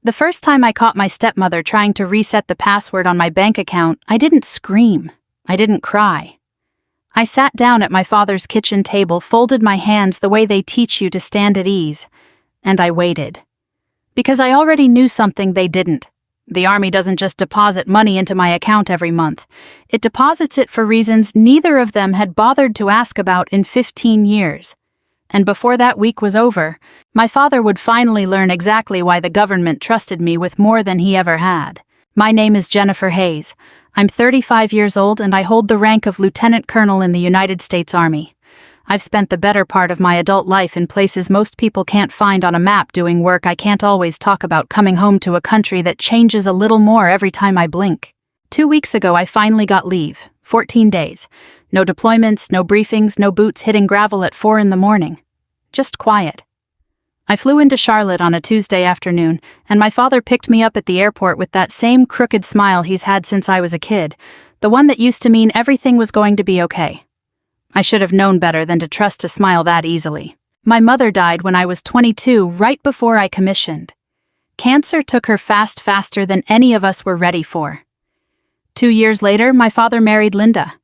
The first time I caught my stepmother trying to reset the password on my bank account, I didn't scream. I didn't cry. I sat down at my father's kitchen table, folded my hands the way they teach you to stand at ease, and I waited. Because I already knew something they didn't. The Army doesn't just deposit money into my account every month. It deposits it for reasons neither of them had bothered to ask about in 15 years. And before that week was over, my father would finally learn exactly why the government trusted me with more than he ever had. My name is Jennifer Hayes. I'm 35 years old and I hold the rank of Lieutenant Colonel in the United States Army. I've spent the better part of my adult life in places most people can't find on a map doing work I can't always talk about, coming home to a country that changes a little more every time I blink. 2 weeks ago I finally got leave, 14 days. No deployments, no briefings, no boots hitting gravel at 4 in the morning. Just quiet. I flew into Charlotte on a Tuesday afternoon, and my father picked me up at the airport with that same crooked smile he's had since I was a kid, the one that used to mean everything was going to be okay. I should have known better than to trust a smile that easily. My mother died when I was 22, right before I commissioned. Cancer took her faster than any of us were ready for. 2 years later, my father married Linda.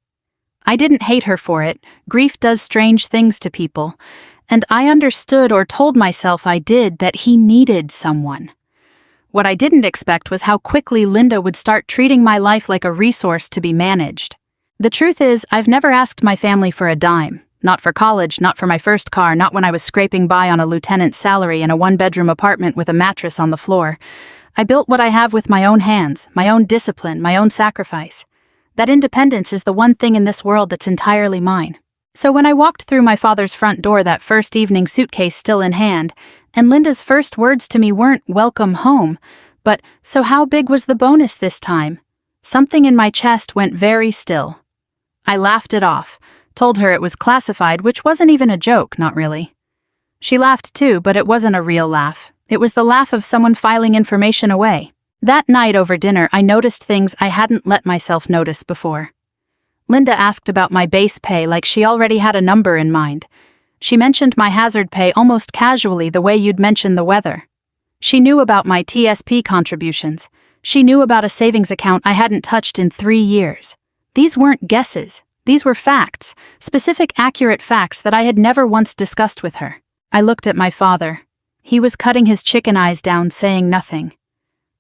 I didn't hate her for it. Grief does strange things to people. And I understood, or told myself I did, that he needed someone. What I didn't expect was how quickly Linda would start treating my life like a resource to be managed. The truth is, I've never asked my family for a dime. Not for college, not for my first car, not when I was scraping by on a lieutenant's salary in a one-bedroom apartment with a mattress on the floor. I built what I have with my own hands, my own discipline, my own sacrifice. That independence is the one thing in this world that's entirely mine. So when I walked through my father's front door that first evening, suitcase still in hand, and Linda's first words to me weren't "welcome home," but "so how big was the bonus this time?" something in my chest went very still. I laughed it off, told her it was classified, which wasn't even a joke, not really. She laughed too, but it wasn't a real laugh. It was the laugh of someone filing information away. That night over dinner, I noticed things I hadn't let myself notice before. Linda asked about my base pay like she already had a number in mind. She mentioned my hazard pay almost casually, the way you'd mention the weather. She knew about my TSP contributions. She knew about a savings account I hadn't touched in 3 years. These weren't guesses. These were facts, specific, accurate facts that I had never once discussed with her. I looked at my father. He was cutting his chicken eyes down, saying nothing.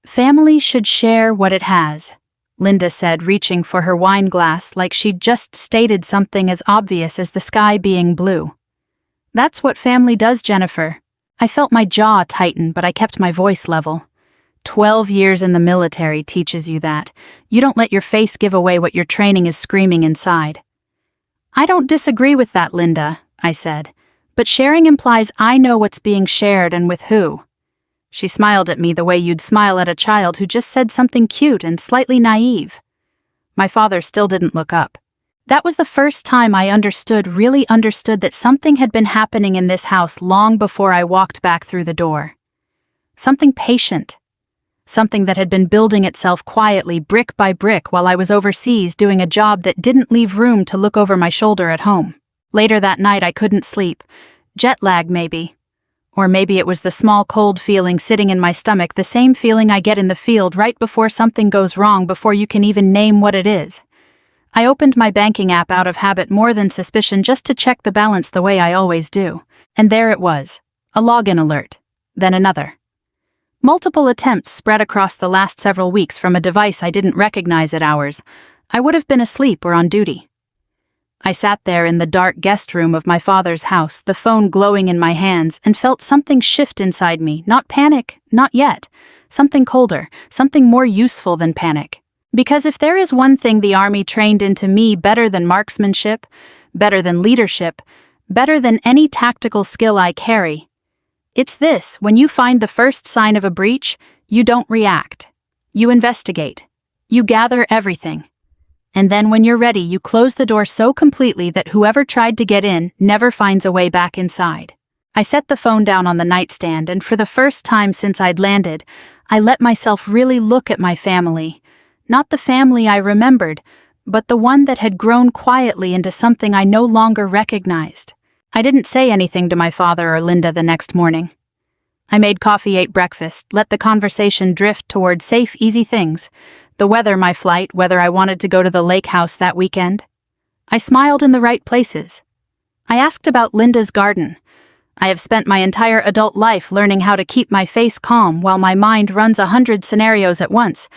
"Family should share what it has," Linda said, reaching for her wine glass like she'd just stated something as obvious as the sky being blue. "That's what family does, Jennifer." I felt my jaw tighten, but I kept my voice level. 12 years in the military teaches you that. You don't let your face give away what your training is screaming inside. "I don't disagree with that, Linda," I said. "But sharing implies I know what's being shared and with who." She smiled at me the way you'd smile at a child who just said something cute and slightly naive. My father still didn't look up. That was the first time I really understood that something had been happening in this house long before I walked back through the door. Something patient. Something that had been building itself quietly, brick by brick, while I was overseas doing a job that didn't leave room to look over my shoulder at home. Later that night I couldn't sleep. Jet lag, maybe. Or maybe it was the small cold feeling sitting in my stomach, the same feeling I get in the field right before something goes wrong, before you can even name what it is. I opened my banking app out of habit, more than suspicion, just to check the balance the way I always do. And there it was. A login alert. Then another. Multiple attempts spread across the last several weeks from a device I didn't recognize at hours. I would have been asleep or on duty. I sat there in the dark guest room of my father's house, the phone glowing in my hands, and felt something shift inside me. Not panic, not yet. Something colder, something more useful than panic. Because if there is one thing the Army trained into me better than marksmanship, better than leadership, better than any tactical skill I carry, it's this: when you find the first sign of a breach, you don't react. You investigate. You gather everything. And then when you're ready, you close the door so completely that whoever tried to get in never finds a way back inside. I set the phone down on the nightstand, and for the first time since I'd landed, I let myself really look at my family. Not the family I remembered, but the one that had grown quietly into something I no longer recognized. I didn't say anything to my father or Linda the next morning. I made coffee, ate breakfast, let the conversation drift toward safe, easy things. The weather, my flight, whether I wanted to go to the lake house that weekend. I smiled in the right places. I asked about Linda's garden. I have spent my entire adult life learning how to keep my face calm while my mind runs 100 scenarios at once.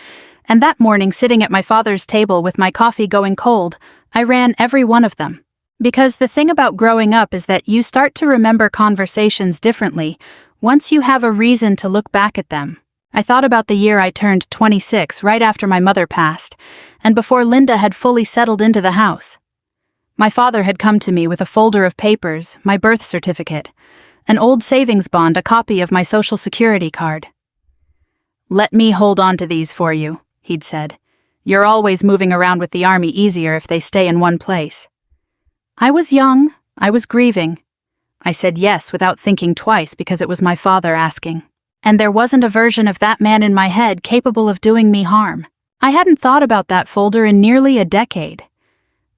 And that morning, sitting at my father's table with my coffee going cold, I ran every one of them. Because the thing about growing up is that you start to remember conversations differently once you have a reason to look back at them. I thought about the year I turned 26, right after my mother passed, and before Linda had fully settled into the house. My father had come to me with a folder of papers, my birth certificate, an old savings bond, a copy of my Social Security card. "Let me hold on to these for you," he'd said. "You're always moving around with the army easier if they stay in one place." I was young, I was grieving. I said yes without thinking twice because it was my father asking. And there wasn't a version of that man in my head capable of doing me harm. I hadn't thought about that folder in nearly a decade.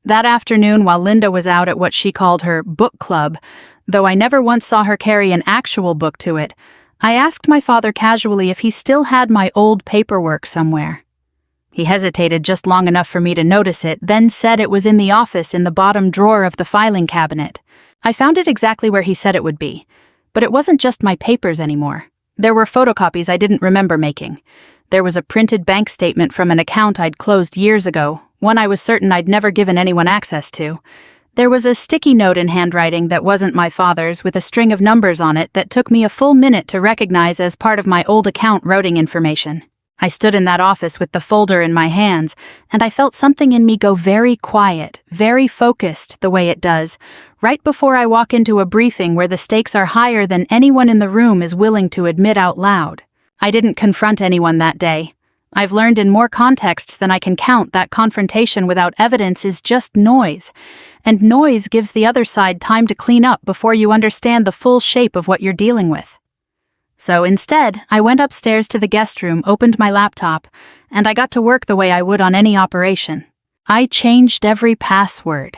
That afternoon, while Linda was out at what she called her book club, though I never once saw her carry an actual book to it, I asked my father casually if he still had my old paperwork somewhere. He hesitated just long enough for me to notice it, then said it was in the office in the bottom drawer of the filing cabinet. I found it exactly where he said it would be, but it wasn't just my papers anymore. There were photocopies I didn't remember making. There was a printed bank statement from an account I'd closed years ago, one I was certain I'd never given anyone access to. There was a sticky note in handwriting that wasn't my father's with a string of numbers on it that took me a full minute to recognize as part of my old account routing information. I stood in that office with the folder in my hands, and I felt something in me go very quiet, very focused the way it does, right before I walk into a briefing where the stakes are higher than anyone in the room is willing to admit out loud. I didn't confront anyone that day. I've learned in more contexts than I can count that confrontation without evidence is just noise, and noise gives the other side time to clean up before you understand the full shape of what you're dealing with. So instead, I went upstairs to the guest room, opened my laptop, and I got to work the way I would on any operation. I changed every password.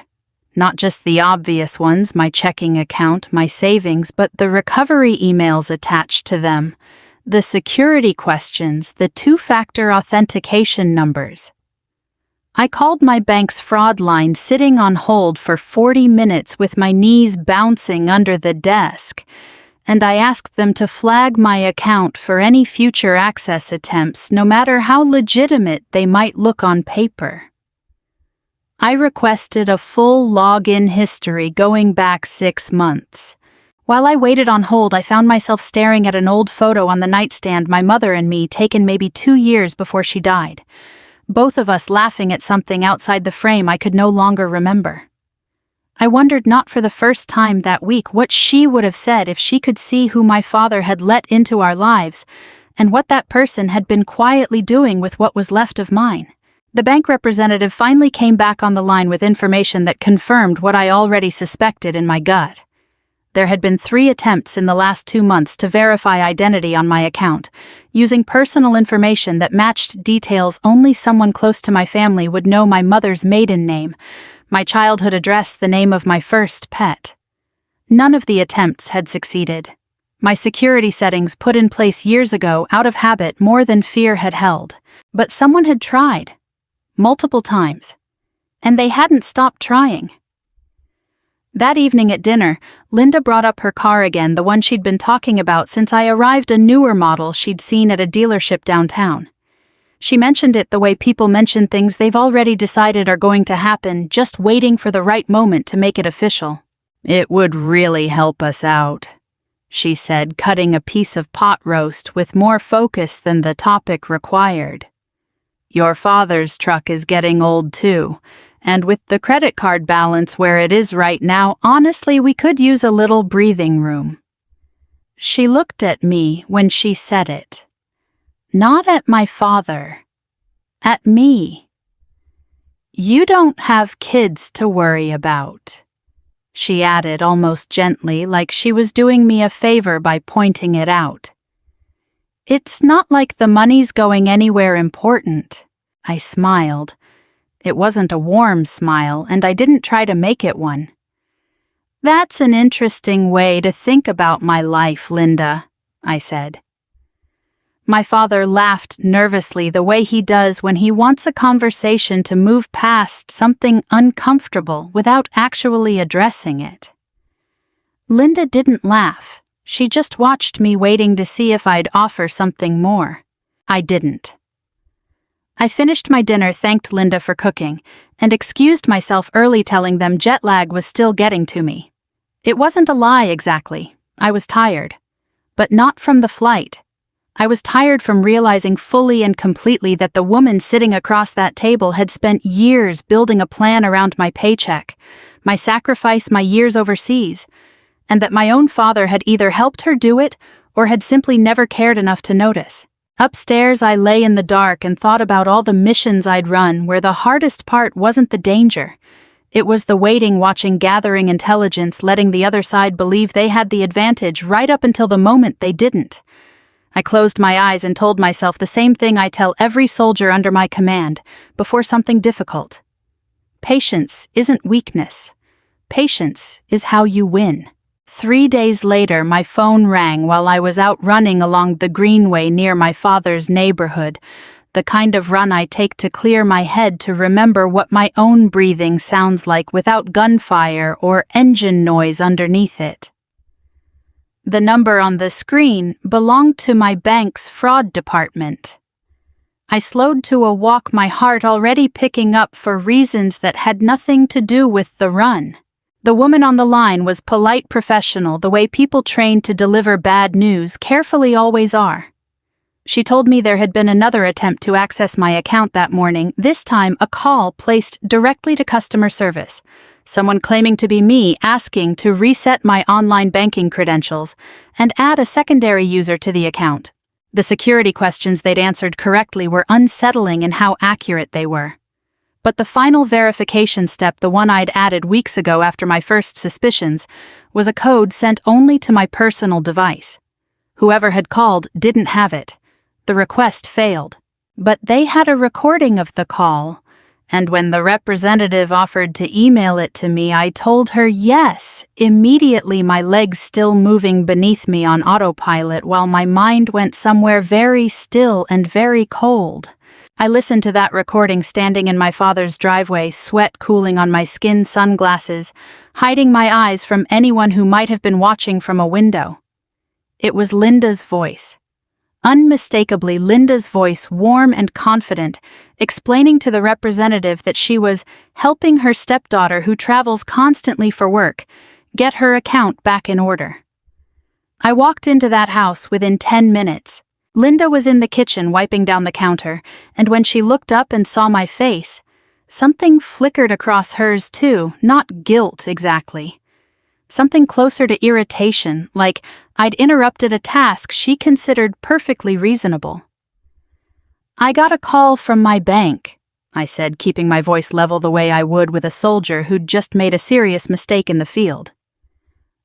Not just the obvious ones, my checking account, my savings, but the recovery emails attached to them, the security questions, the two-factor authentication numbers. I called my bank's fraud line sitting on hold for 40 minutes with my knees bouncing under the desk, and I asked them to flag my account for any future access attempts, no matter how legitimate they might look on paper. I requested a full login history going back 6 months. While I waited on hold, I found myself staring at an old photo on the nightstand, my mother and me, taken maybe 2 years before she died. Both of us laughing at something outside the frame I could no longer remember. I wondered not for the first time that week what she would have said if she could see who my father had let into our lives and what that person had been quietly doing with what was left of mine. The bank representative finally came back on the line with information that confirmed what I already suspected in my gut. There had been 3 attempts in the last 2 months to verify identity on my account, using personal information that matched details only someone close to my family would know: my mother's maiden name, my childhood address, the name of my first pet. None of the attempts had succeeded. My security settings put in place years ago out of habit more than fear had held. But someone had tried. Multiple times. And they hadn't stopped trying. That evening at dinner, Linda brought up her car again, the one she'd been talking about since I arrived, a newer model she'd seen at a dealership downtown. She mentioned it the way people mention things they've already decided are going to happen, just waiting for the right moment to make it official. "It would really help us out," she said, cutting a piece of pot roast with more focus than the topic required. "Your father's truck is getting old too, and with the credit card balance where it is right now, honestly, we could use a little breathing room." She looked at me when she said it. Not at my father. At me. "You don't have kids to worry about," she added almost gently, like she was doing me a favor by pointing it out. "It's not like the money's going anywhere important." I smiled. It wasn't a warm smile, and I didn't try to make it one. "That's an interesting way to think about my life, Linda," I said. My father laughed nervously the way he does when he wants a conversation to move past something uncomfortable without actually addressing it. Linda didn't laugh. She just watched me waiting to see if I'd offer something more. I didn't. I finished my dinner, thanked Linda for cooking, and excused myself early, telling them jet lag was still getting to me. It wasn't a lie exactly. I was tired. But not from the flight. I was tired from realizing fully and completely that the woman sitting across that table had spent years building a plan around my paycheck, my sacrifice, my years overseas, and that my own father had either helped her do it or had simply never cared enough to notice. Upstairs, I lay in the dark and thought about all the missions I'd run where the hardest part wasn't the danger. It was the waiting, watching, gathering intelligence, letting the other side believe they had the advantage right up until the moment they didn't. I closed my eyes and told myself the same thing I tell every soldier under my command before something difficult. Patience isn't weakness. Patience is how you win. 3 days later, my phone rang while I was out running along the greenway near my father's neighborhood, the kind of run I take to clear my head to remember what my own breathing sounds like without gunfire or engine noise underneath it. The number on the screen belonged to my bank's fraud department. I slowed to a walk, my heart already picking up for reasons that had nothing to do with the run. The woman on the line was polite, professional, the way people trained to deliver bad news carefully always are. She told me there had been another attempt to access my account that morning, this time a call placed directly to customer service. Someone claiming to be me asking to reset my online banking credentials and add a secondary user to the account. The security questions they'd answered correctly were unsettling in how accurate they were. But the final verification step, the one I'd added weeks ago after my first suspicions, was a code sent only to my personal device. Whoever had called didn't have it. The request failed. But they had a recording of the call. And when the representative offered to email it to me, I told her yes, immediately, my legs still moving beneath me on autopilot while my mind went somewhere very still and very cold. I listened to that recording standing in my father's driveway, sweat cooling on my skin, sunglasses, hiding my eyes from anyone who might have been watching from a window. It was Linda's voice. Unmistakably Linda's voice, warm and confident, explaining to the representative that she was helping her stepdaughter, who travels constantly for work, get her account back in order. I walked into that house within 10 minutes. Linda was in the kitchen wiping down the counter, and when she looked up and saw my face, something flickered across hers too, not guilt exactly. Something closer to irritation, like I'd interrupted a task she considered perfectly reasonable. "I got a call from my bank," I said, keeping my voice level the way I would with a soldier who'd just made a serious mistake in the field.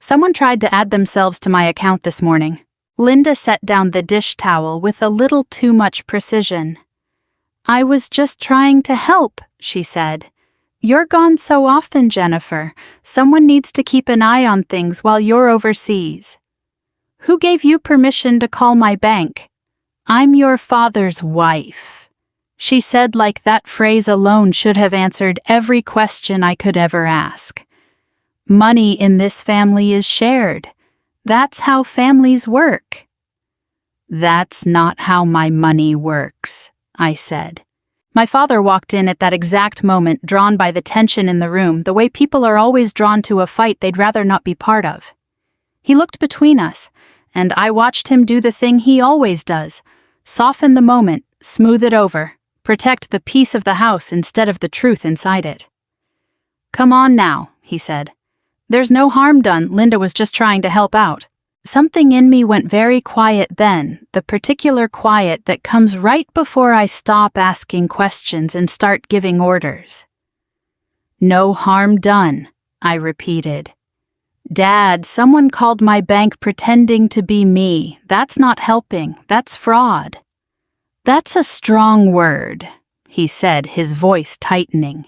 "Someone tried to add themselves to my account this morning." Linda set down the dish towel with a little too much precision. "I was just trying to help," she said. "You're gone so often, Jennifer. Someone needs to keep an eye on things while you're overseas." "Who gave you permission to call my bank?" "I'm your father's wife," she said, like that phrase alone should have answered every question I could ever ask. "Money in this family is shared. That's how families work." "That's not how my money works," I said. My father walked in at that exact moment, drawn by the tension in the room, the way people are always drawn to a fight they'd rather not be part of. He looked between us, and I watched him do the thing he always does: soften the moment, smooth it over, protect the peace of the house instead of the truth inside it. "Come on now," he said. "There's no harm done. Linda was just trying to help out." Something in me went very quiet then, the particular quiet that comes right before I stop asking questions and start giving orders. "No harm done," I repeated. "Dad, someone called my bank pretending to be me. That's not helping. That's fraud." "That's a strong word," he said, his voice tightening.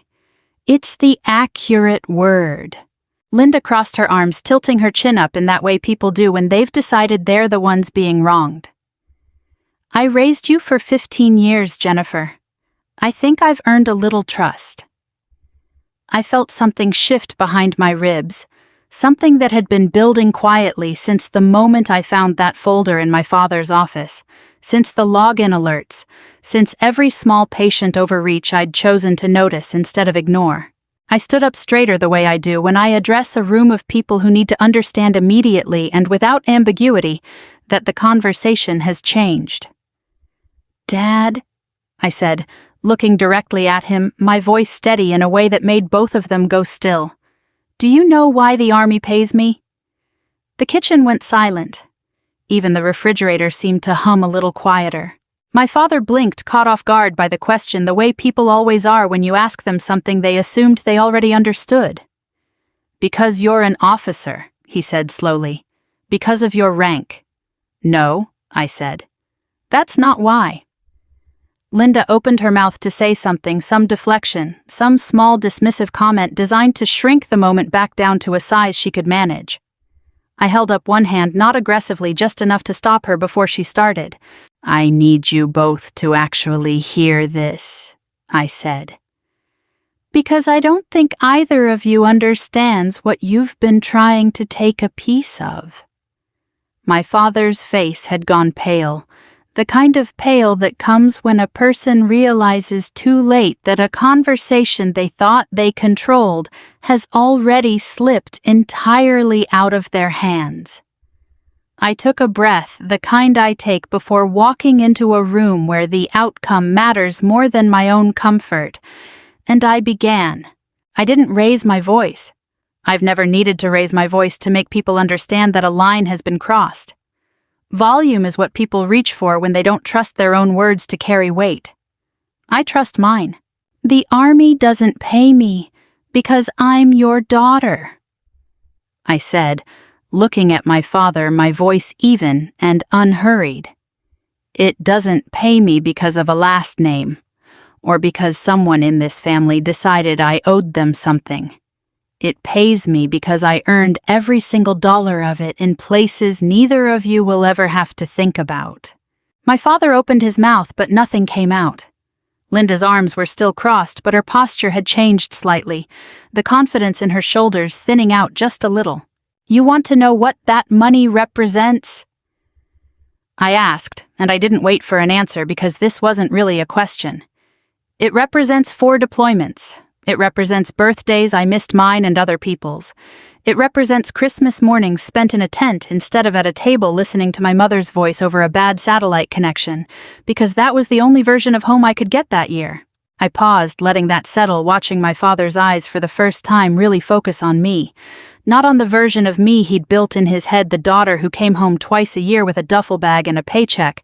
"It's the accurate word. Linda crossed her arms, tilting her chin up in that way people do when they've decided they're the ones being wronged. I raised you for 15 years, Jennifer. I think I've earned a little trust. I felt something shift behind my ribs, something that had been building quietly since the moment I found that folder in my father's office, since the login alerts, since every small patient overreach I'd chosen to notice instead of ignore. I stood up straighter the way I do when I address a room of people who need to understand immediately and without ambiguity that the conversation has changed. "Dad," I said, looking directly at him, my voice steady in a way that made both of them go still. "Do you know why the Army pays me?" The kitchen went silent. Even the refrigerator seemed to hum a little quieter. My father blinked, caught off guard by the question the way people always are when you ask them something they assumed they already understood. "Because you're an officer," he said slowly. "Because of your rank." "No," I said. "That's not why." Linda opened her mouth to say something, some deflection, some small dismissive comment designed to shrink the moment back down to a size she could manage. I held up one hand, not aggressively, just enough to stop her before she started. "I need you both to actually hear this," I said. "Because I don't think either of you understands what you've been trying to take a piece of." My father's face had gone pale, the kind of pale that comes when a person realizes too late that a conversation they thought they controlled has already slipped entirely out of their hands. I took a breath, the kind I take before walking into a room where the outcome matters more than my own comfort, and I began. I didn't raise my voice. I've never needed to raise my voice to make people understand that a line has been crossed. Volume is what people reach for when they don't trust their own words to carry weight. I trust mine. "The Army doesn't pay me because I'm your daughter," I said, looking at my father, my voice even and unhurried. "It doesn't pay me because of a last name, or because someone in this family decided I owed them something. It pays me because I earned every single dollar of it in places neither of you will ever have to think about." My father opened his mouth, but nothing came out. Linda's arms were still crossed, but her posture had changed slightly, the confidence in her shoulders thinning out just a little. "You want to know what that money represents?" I asked, and I didn't wait for an answer because this wasn't really a question. "It represents 4 deployments. It represents birthdays I missed mine and other people's. It represents Christmas mornings spent in a tent instead of at a table listening to my mother's voice over a bad satellite connection, because that was the only version of home I could get that year." I paused, letting that settle, watching my father's eyes for the first time really focus on me. Not on the version of me he'd built in his head, the daughter who came home twice a year with a duffel bag and a paycheck,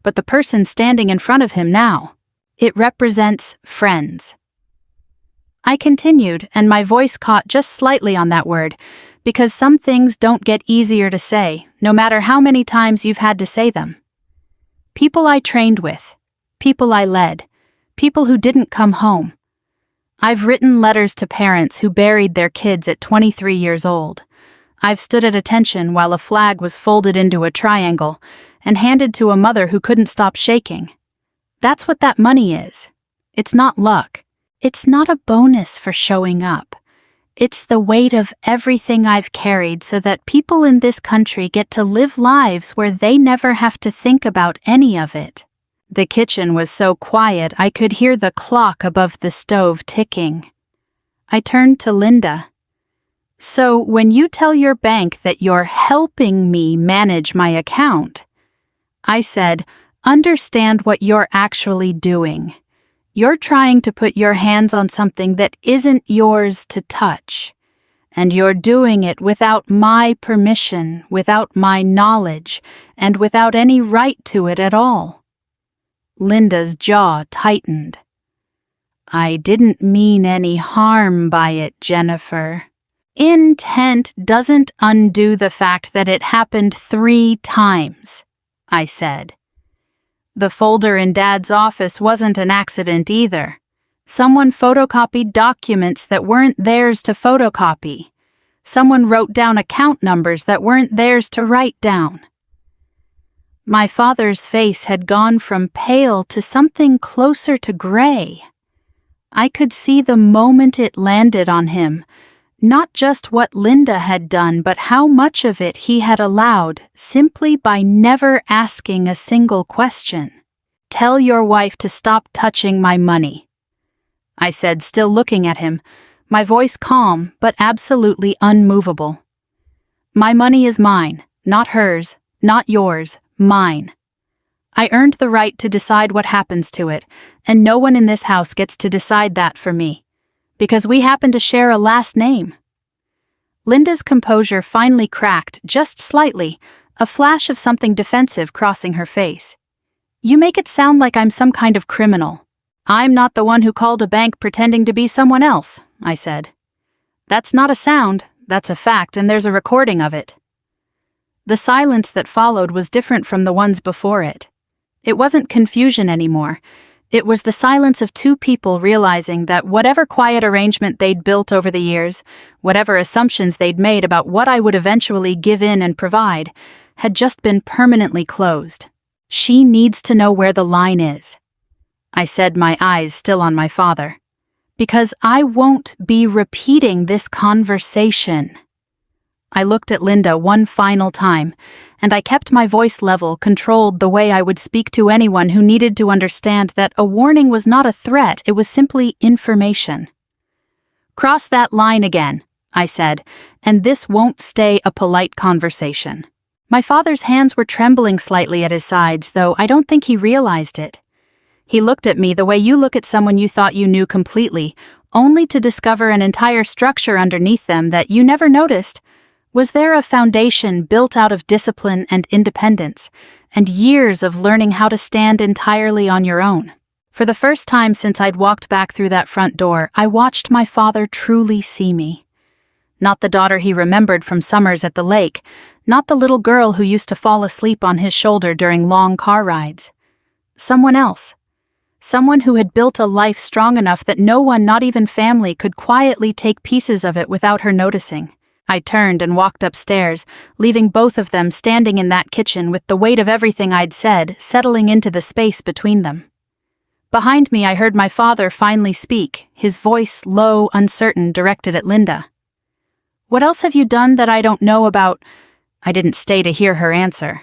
but the person standing in front of him now. It represents friends. I continued, and my voice caught just slightly on that word, because some things don't get easier to say, no matter how many times you've had to say them. People I trained with, people I led, people who didn't come home. I've written letters to parents who buried their kids at 23 years old. I've stood at attention while a flag was folded into a triangle and handed to a mother who couldn't stop shaking. That's what that money is. It's not luck. It's not a bonus for showing up. It's the weight of everything I've carried so that people in this country get to live lives where they never have to think about any of it. The kitchen was so quiet I could hear the clock above the stove ticking. I turned to Linda. "So when you tell your bank that you're helping me manage my account," I said, "understand what you're actually doing. You're trying to put your hands on something that isn't yours to touch, and you're doing it without my permission, without my knowledge, and without any right to it at all." Linda's jaw tightened. "I didn't mean any harm by it, Jennifer. Intent doesn't undo the fact that it happened 3 times, I said. The folder in Dad's office wasn't an accident either. Someone photocopied documents that weren't theirs to photocopy. Someone wrote down account numbers that weren't theirs to write down. My father's face had gone from pale to something closer to gray. I could see the moment it landed on him, not just what Linda had done, but how much of it he had allowed simply by never asking a single question. "Tell your wife to stop touching my money," I said, still looking at him, my voice calm but absolutely unmovable. "My money is mine, not hers, not yours, mine. I earned the right to decide what happens to it, and no one in this house gets to decide that for me, because we happen to share a last name." Linda's composure finally cracked, just slightly, a flash of something defensive crossing her face. "You make it sound like I'm some kind of criminal. I'm not the one who called a bank pretending to be someone else," I said. "That's not a sound, that's a fact, and there's a recording of it." The silence that followed was different from the ones before it. It wasn't confusion anymore. It was the silence of two people realizing that whatever quiet arrangement they'd built over the years, whatever assumptions they'd made about what I would eventually give in and provide, had just been permanently closed. "She needs to know where the line is," I said, my eyes still on my father, "because I won't be repeating this conversation." I looked at Linda one final time, and I kept my voice level, controlled the way I would speak to anyone who needed to understand that a warning was not a threat, it was simply information. "Cross that line again," I said, "and this won't stay a polite conversation." My father's hands were trembling slightly at his sides, though I don't think he realized it. He looked at me the way you look at someone you thought you knew completely, only to discover an entire structure underneath them that you never noticed. Was there a foundation built out of discipline and independence, and years of learning how to stand entirely on your own? For the first time since I'd walked back through that front door, I watched my father truly see me. Not the daughter he remembered from summers at the lake, not the little girl who used to fall asleep on his shoulder during long car rides. Someone else. Someone who had built a life strong enough that no one, not even family, could quietly take pieces of it without her noticing. I turned and walked upstairs, leaving both of them standing in that kitchen with the weight of everything I'd said settling into the space between them. Behind me, I heard my father finally speak, his voice low, uncertain, directed at Linda. "What else have you done that I don't know about?" I didn't stay to hear her answer.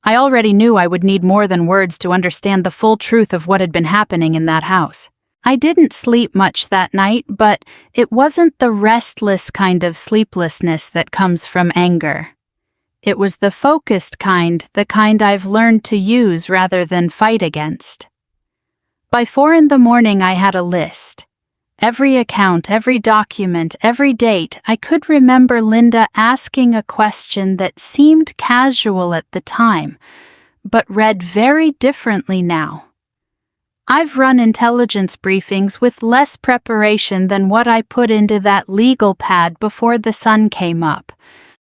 I already knew I would need more than words to understand the full truth of what had been happening in that house. I didn't sleep much that night, but it wasn't the restless kind of sleeplessness that comes from anger. It was the focused kind, the kind I've learned to use rather than fight against. By 4 a.m, I had a list. Every account, every document, every date, I could remember Linda asking a question that seemed casual at the time, but read very differently now. I've run intelligence briefings with less preparation than what I put into that legal pad before the sun came up.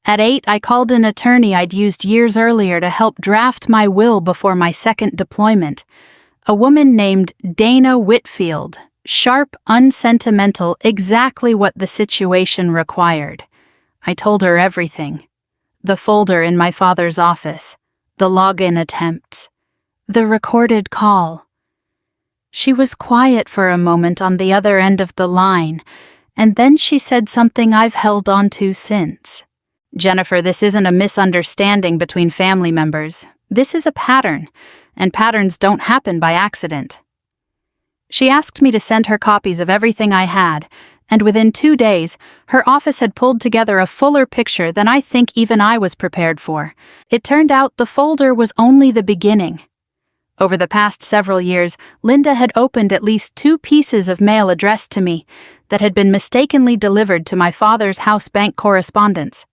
At 8, I called an attorney I'd used years earlier to help draft my will before my second deployment. A woman named Dana Whitfield. Sharp, unsentimental, exactly what the situation required. I told her everything. The folder in my father's office, the login attempts, the recorded call. She was quiet for a moment on the other end of the line, and then she said something I've held on to since. "Jennifer, this isn't a misunderstanding between family members. This is a pattern, and patterns don't happen by accident." She asked me to send her copies of everything I had, and within 2 days, her office had pulled together a fuller picture than I think even I was prepared for. It turned out the folder was only the beginning. Over the past several years, Linda had opened at least 2 pieces of mail addressed to me that had been mistakenly delivered to my father's house bank correspondence.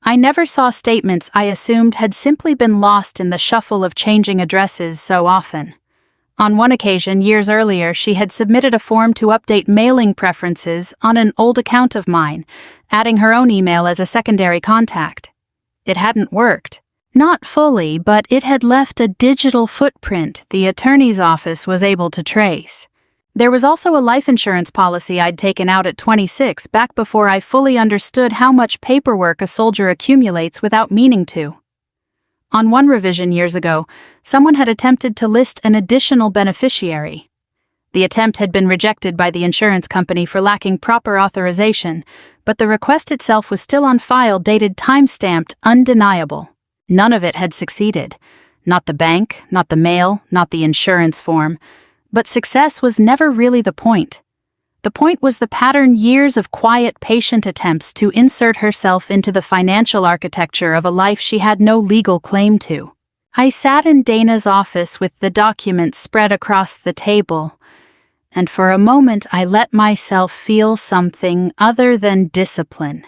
I never saw statements I assumed had simply been lost in the shuffle of changing addresses so often. On one occasion, years earlier, she had submitted a form to update mailing preferences on an old account of mine, adding her own email as a secondary contact. It hadn't worked. Not fully, but it had left a digital footprint the attorney's office was able to trace. There was also a life insurance policy I'd taken out at 26, back before I fully understood how much paperwork a soldier accumulates without meaning to. On one revision years ago, someone had attempted to list an additional beneficiary. The attempt had been rejected by the insurance company for lacking proper authorization, but the request itself was still on file, dated time-stamped, undeniable. None of it had succeeded. Not the bank, not the mail, not the insurance form. But success was never really the point. The point was the pattern years of quiet, patient attempts to insert herself into the financial architecture of a life she had no legal claim to. I sat in Dana's office with the documents spread across the table, and for a moment I let myself feel something other than discipline.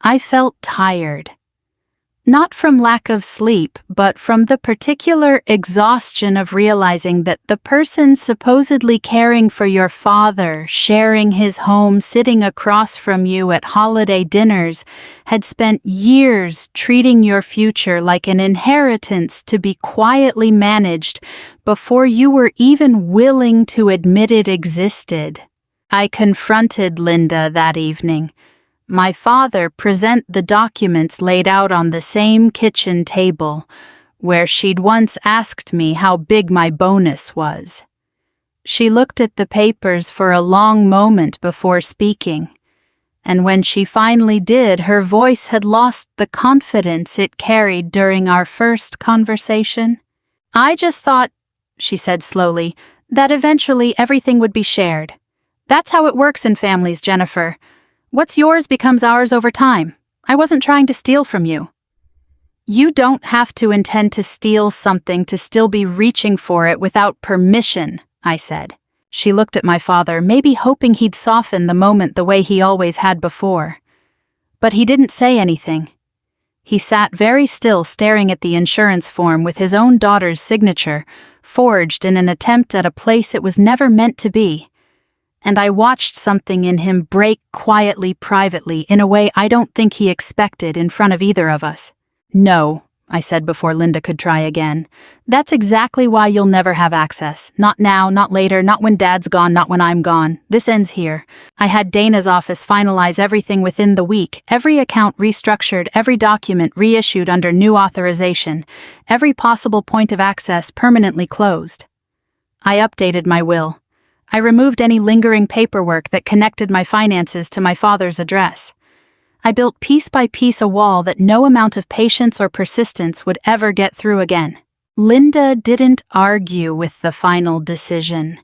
I felt tired. Not from lack of sleep, but from the particular exhaustion of realizing that the person supposedly caring for your father, sharing his home, sitting across from you at holiday dinners, had spent years treating your future like an inheritance to be quietly managed before you were even willing to admit it existed. I confronted Linda that evening. My father present the documents laid out on the same kitchen table, where she'd once asked me how big my bonus was. She looked at the papers for a long moment before speaking, and when she finally did, her voice had lost the confidence it carried during our first conversation. "I just thought," she said slowly, "that eventually everything would be shared. That's how it works in families, Jennifer. What's yours becomes ours over time. I wasn't trying to steal from you." "You don't have to intend to steal something to still be reaching for it without permission," I said. She looked at my father, maybe hoping he'd soften the moment the way he always had before. But he didn't say anything. He sat very still, staring at the insurance form with his own daughter's signature, forged in an attempt at a place it was never meant to be. And I watched something in him break quietly, privately, in a way I don't think he expected in front of either of us. "No," I said before Linda could try again. "That's exactly why you'll never have access. Not now, not later, not when Dad's gone, not when I'm gone. This ends here." I had Dana's office finalize everything within the week, every account restructured, every document reissued under new authorization, every possible point of access permanently closed. I updated my will. I removed any lingering paperwork that connected my finances to my father's address. I built piece by piece a wall that no amount of patience or persistence would ever get through again. Linda didn't argue with the final decision.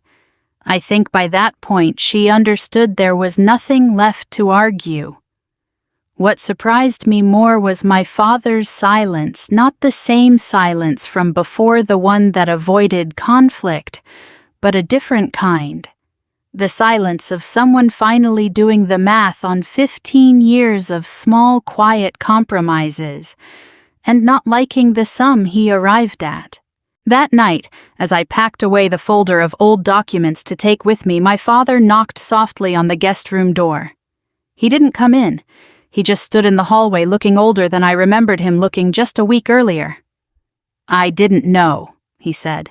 I think by that point she understood there was nothing left to argue. What surprised me more was my father's silence, not the same silence from before, the one that avoided conflict, but a different kind. The silence of someone finally doing the math on 15 years of small, quiet compromises, and not liking the sum he arrived at. That night, as I packed away the folder of old documents to take with me, my father knocked softly on the guest room door. He didn't come in. He just stood in the hallway looking older than I remembered him looking just a week earlier. "I didn't know," he said.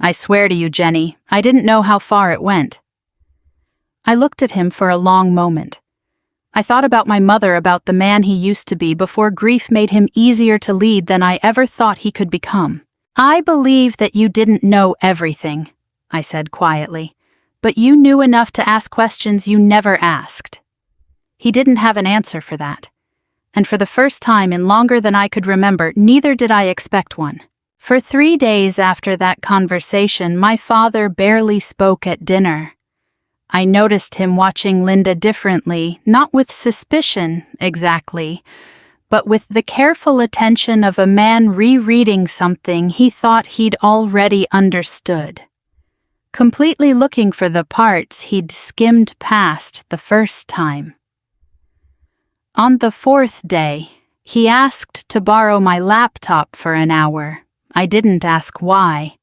"I swear to you, Jenny, I didn't know how far it went." I looked at him for a long moment. I thought about my mother, about the man he used to be before grief made him easier to lead than I ever thought he could become. "I believe that you didn't know everything," I said quietly, "but you knew enough to ask questions you never asked." He didn't have an answer for that. And for the first time in longer than I could remember, neither did I expect one. For 3 days after that conversation, my father barely spoke at dinner. I noticed him watching Linda differently, not with suspicion, exactly, but with the careful attention of a man rereading something he thought he'd already understood, completely looking for the parts he'd skimmed past the first time. On the 4th day, he asked to borrow my laptop for an hour. I didn't ask why.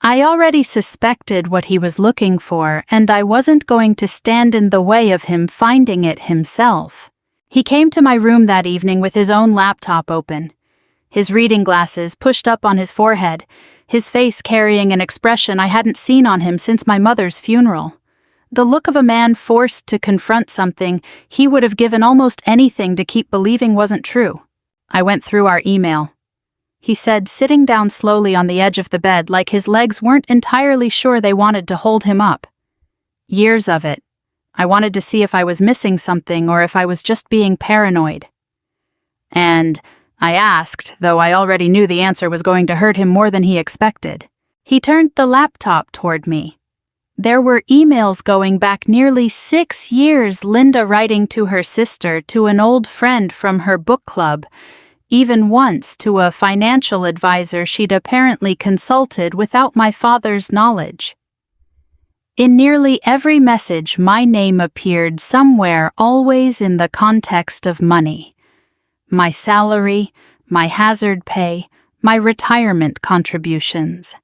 I already suspected what he was looking for, and I wasn't going to stand in the way of him finding it himself. He came to my room that evening with his own laptop open, his reading glasses pushed up on his forehead, his face carrying an expression I hadn't seen on him since my mother's funeral. The look of a man forced to confront something he would have given almost anything to keep believing wasn't true. I went through our email. He said, sitting down slowly on the edge of the bed like his legs weren't entirely sure they wanted to hold him up. Years of it. I wanted to see if I was missing something or if I was just being paranoid. And I asked, though I already knew the answer was going to hurt him more than he expected. He turned the laptop toward me. There were emails going back nearly 6 years, Linda writing to her sister, to an old friend from her book club, even once to a financial advisor she'd apparently consulted without my father's knowledge. In nearly every message, my name appeared somewhere, always in the context of money. My salary, my hazard pay, my retirement contributions.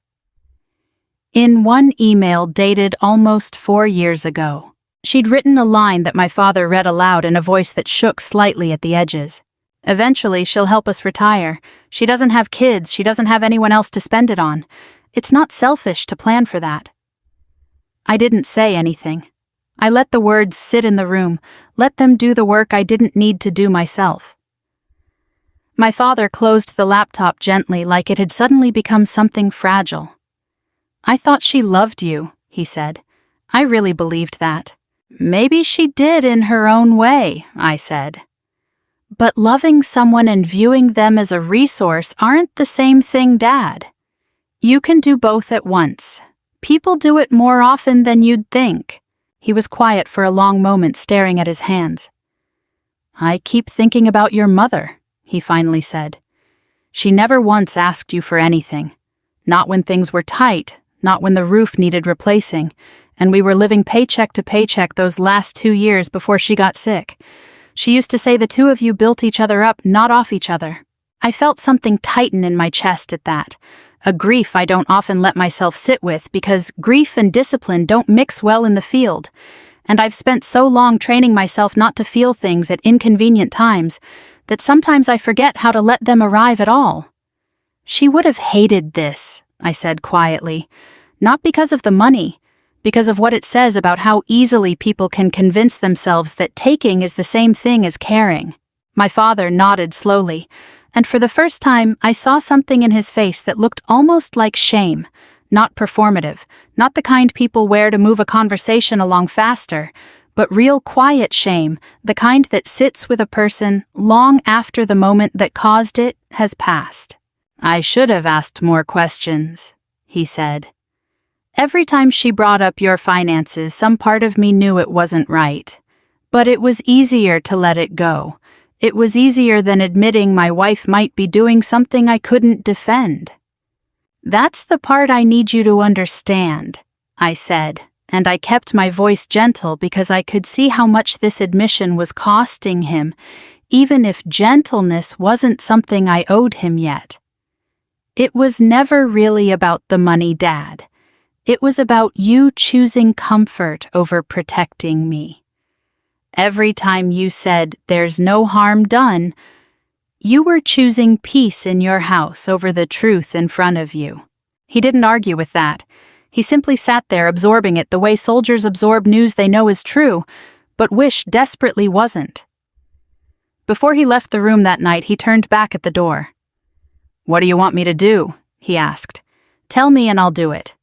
In one email dated almost 4 years ago, she'd written a line that my father read aloud in a voice that shook slightly at the edges. Eventually, she'll help us retire. She doesn't have kids, she doesn't have anyone else to spend it on. It's not selfish to plan for that. I didn't say anything. I let the words sit in the room, let them do the work I didn't need to do myself. My father closed the laptop gently, like it had suddenly become something fragile. "I thought she loved you," he said. I really believed that. "Maybe she did in her own way," I said. "But loving someone and viewing them as a resource aren't the same thing, Dad. You can do both at once. People do it more often than you'd think." He was quiet for a long moment, staring at his hands. "I keep thinking about your mother," he finally said. "She never once asked you for anything. Not when things were tight, not when the roof needed replacing, and we were living paycheck to paycheck those last 2 years before she got sick. She used to say the two of you built each other up, not off each other." I felt something tighten in my chest at that. A grief I don't often let myself sit with, because grief and discipline don't mix well in the field, and I've spent so long training myself not to feel things at inconvenient times that sometimes I forget how to let them arrive at all. "She would have hated this," I said quietly, "not because of the money, because of what it says about how easily people can convince themselves that taking is the same thing as caring." My father nodded slowly, and for the first time I saw something in his face that looked almost like shame, not performative, not the kind people wear to move a conversation along faster, but real quiet shame, the kind that sits with a person long after the moment that caused it has passed. "I should have asked more questions," he said. "Every time she brought up your finances, some part of me knew it wasn't right. But it was easier to let it go. It was easier than admitting my wife might be doing something I couldn't defend." "That's the part I need you to understand," I said, and I kept my voice gentle because I could see how much this admission was costing him, even if gentleness wasn't something I owed him yet. "It was never really about the money, Dad. It was about you choosing comfort over protecting me. Every time you said, 'There's no harm done,' you were choosing peace in your house over the truth in front of you." He didn't argue with that. He simply sat there absorbing it the way soldiers absorb news they know is true, but wish desperately wasn't. Before he left the room that night, he turned back at the door. "What do you want me to do?" he asked. "Tell me and I'll do it."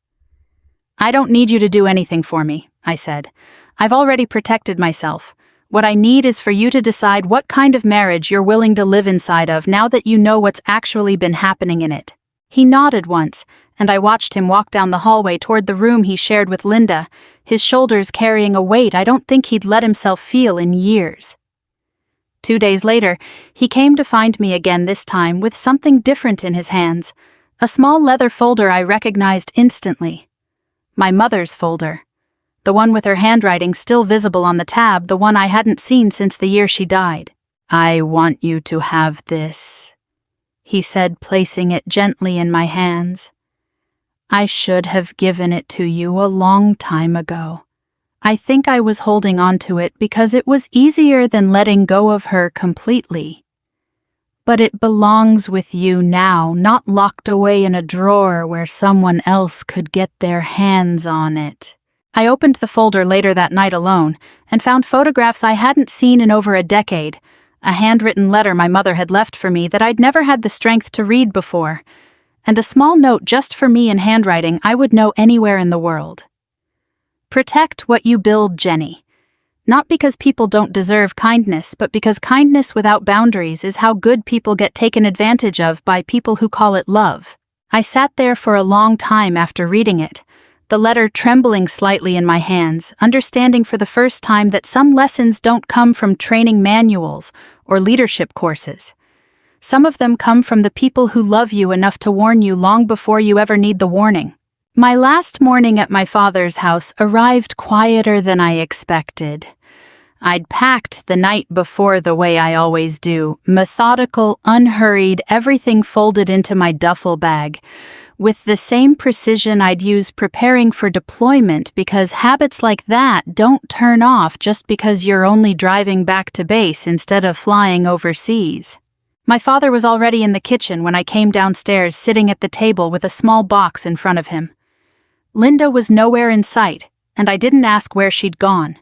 "I don't need you to do anything for me," I said. "I've already protected myself. What I need is for you to decide what kind of marriage you're willing to live inside of now that you know what's actually been happening in it." He nodded once, and I watched him walk down the hallway toward the room he shared with Linda, his shoulders carrying a weight I don't think he'd let himself feel in years. 2 days later, he came to find me again, this time with something different in his hands, a small leather folder I recognized instantly. My mother's folder. The one with her handwriting still visible on the tab, the one I hadn't seen since the year she died. "I want you to have this," he said, placing it gently in my hands. "I should have given it to you a long time ago. I think I was holding on to it because it was easier than letting go of her completely. But it belongs with you now, not locked away in a drawer where someone else could get their hands on it. I opened the folder later that night alone and found photographs I hadn't seen in over a decade, a handwritten letter my mother had left for me that I'd never had the strength to read before, and a small note just for me in handwriting I would know anywhere in the world. Protect what you build, Jenny. Not because people don't deserve kindness, but because kindness without boundaries is how good people get taken advantage of by people who call it love. I sat there for a long time after reading it, the letter trembling slightly in my hands, understanding for the first time that some lessons don't come from training manuals or leadership courses. Some of them come from the people who love you enough to warn you long before you ever need the warning. My last morning at my father's house arrived quieter than I expected. I'd packed the night before the way I always do, methodical, unhurried, everything folded into my duffel bag, with the same precision I'd use preparing for deployment, because habits like that don't turn off just because you're only driving back to base instead of flying overseas. My father was already in the kitchen when I came downstairs, sitting at the table with a small box in front of him. Linda was nowhere in sight, and I didn't ask where she'd gone.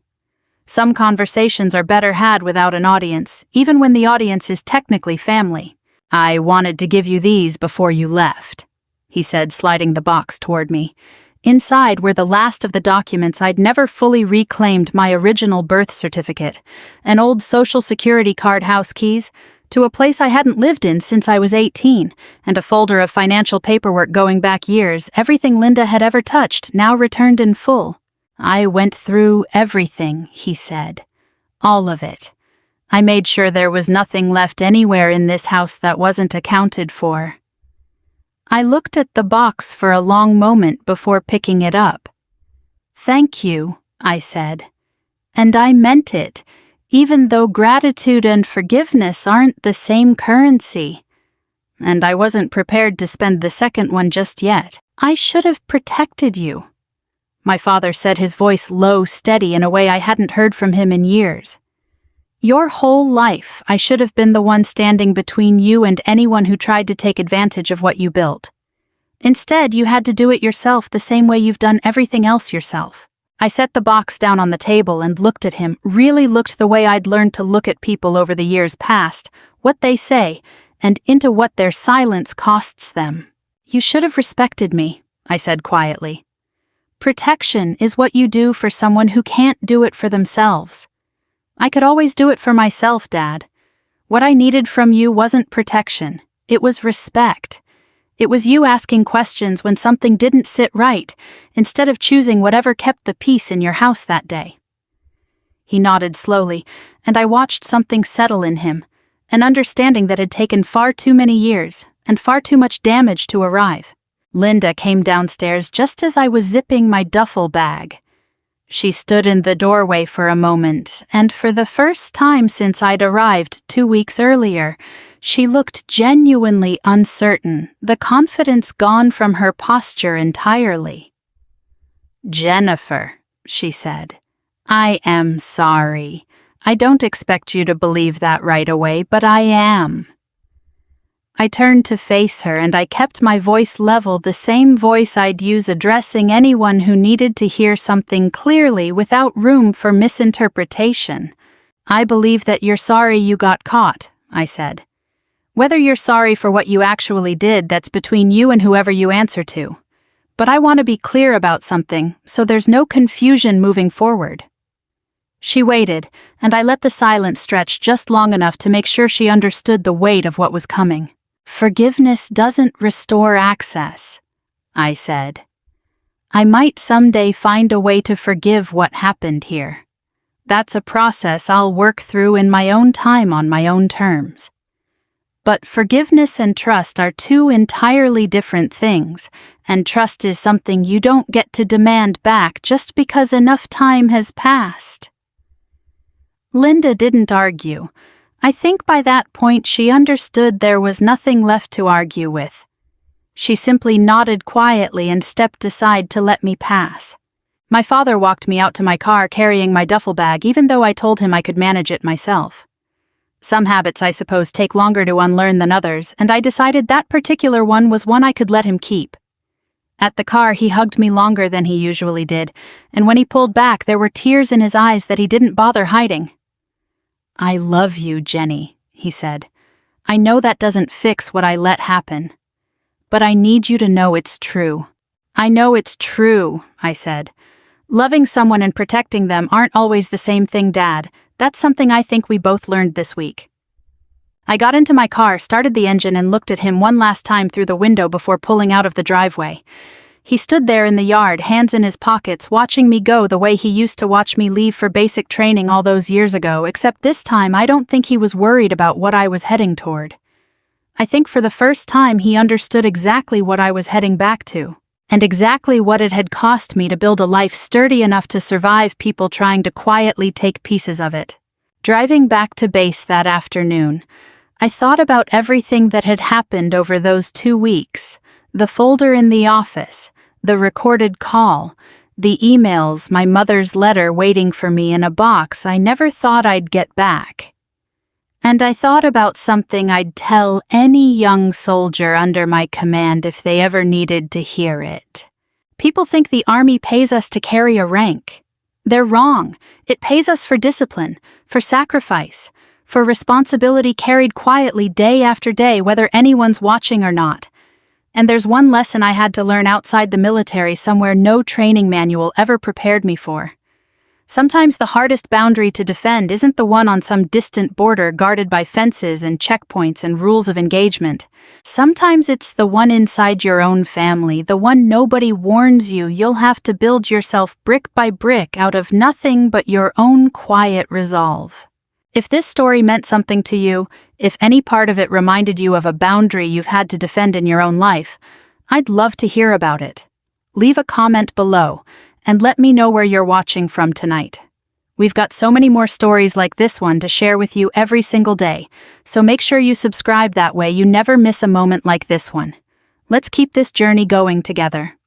Some conversations are better had without an audience, even when the audience is technically family. "I wanted to give you these before you left," he said, sliding the box toward me. Inside were the last of the documents I'd never fully reclaimed: my original birth certificate, an old Social Security card, house keys to a place I hadn't lived in since I was 18, and a folder of financial paperwork going back years, everything Linda had ever touched, now returned in full. "I went through everything," he said. "All of it. I made sure there was nothing left anywhere in this house that wasn't accounted for." I looked at the box for a long moment before picking it up. "Thank you," I said. And I meant it, even though gratitude and forgiveness aren't the same currency. And I wasn't prepared to spend the second one just yet. "I should have protected you," my father said, his voice low, steady, in a way I hadn't heard from him in years. "Your whole life, I should have been the one standing between you and anyone who tried to take advantage of what you built. Instead, you had to do it yourself, the same way you've done everything else yourself." I set the box down on the table and looked at him, really looked the way I'd learned to look at people over the years past, what they say, and into what their silence costs them. "You should have respected me," I said quietly. "Protection is what you do for someone who can't do it for themselves. I could always do it for myself, Dad. What I needed from you wasn't protection. It was respect. It was you asking questions when something didn't sit right, instead of choosing whatever kept the peace in your house that day." He nodded slowly, and I watched something settle in him, an understanding that had taken far too many years and far too much damage to arrive. Linda came downstairs just as I was zipping my duffel bag. She stood in the doorway for a moment, and for the first time since I'd arrived 2 weeks earlier, she looked genuinely uncertain, the confidence gone from her posture entirely. "Jennifer," she said, "I am sorry. I don't expect you to believe that right away, but I am." I turned to face her, and I kept my voice level, the same voice I'd use addressing anyone who needed to hear something clearly without room for misinterpretation. "I believe that you're sorry you got caught," I said. "Whether you're sorry for what you actually did, that's between you and whoever you answer to. But I want to be clear about something, so there's no confusion moving forward." She waited, and I let the silence stretch just long enough to make sure she understood the weight of what was coming. "Forgiveness doesn't restore access," I said. "I might someday find a way to forgive what happened here. That's a process I'll work through in my own time on my own terms. But forgiveness and trust are two entirely different things, and trust is something you don't get to demand back just because enough time has passed." Linda didn't argue. I think by that point she understood there was nothing left to argue with. She simply nodded quietly and stepped aside to let me pass. My father walked me out to my car carrying my duffel bag, even though I told him I could manage it myself. Some habits, I suppose, take longer to unlearn than others, and I decided that particular one was one I could let him keep. At the car, he hugged me longer than he usually did, and when he pulled back, there were tears in his eyes that he didn't bother hiding. "I love you, Jenny," he said. "I know that doesn't fix what I let happen. But I need you to know it's true." "I know it's true," I said. "Loving someone and protecting them aren't always the same thing, Dad. That's something I think we both learned this week." I got into my car, started the engine, and looked at him one last time through the window before pulling out of the driveway. He stood there in the yard, hands in his pockets, watching me go the way he used to watch me leave for basic training all those years ago, except this time I don't think he was worried about what I was heading toward. I think for the first time he understood exactly what I was heading back to, and exactly what it had cost me to build a life sturdy enough to survive people trying to quietly take pieces of it. Driving back to base that afternoon, I thought about everything that had happened over those 2 weeks, the folder in the office, the recorded call, the emails, my mother's letter waiting for me in a box I never thought I'd get back. And I thought about something I'd tell any young soldier under my command if they ever needed to hear it. People think the Army pays us to carry a rank. They're wrong. It pays us for discipline, for sacrifice, for responsibility carried quietly day after day, whether anyone's watching or not. And there's one lesson I had to learn outside the military somewhere no training manual ever prepared me for. Sometimes the hardest boundary to defend isn't the one on some distant border guarded by fences and checkpoints and rules of engagement. Sometimes it's the one inside your own family, the one nobody warns you you'll have to build yourself brick by brick out of nothing but your own quiet resolve. If this story meant something to you, if any part of it reminded you of a boundary you've had to defend in your own life, I'd love to hear about it. Leave a comment below, and let me know where you're watching from tonight. We've got so many more stories like this one to share with you every single day, so make sure you subscribe that way you never miss a moment like this one. Let's keep this journey going together.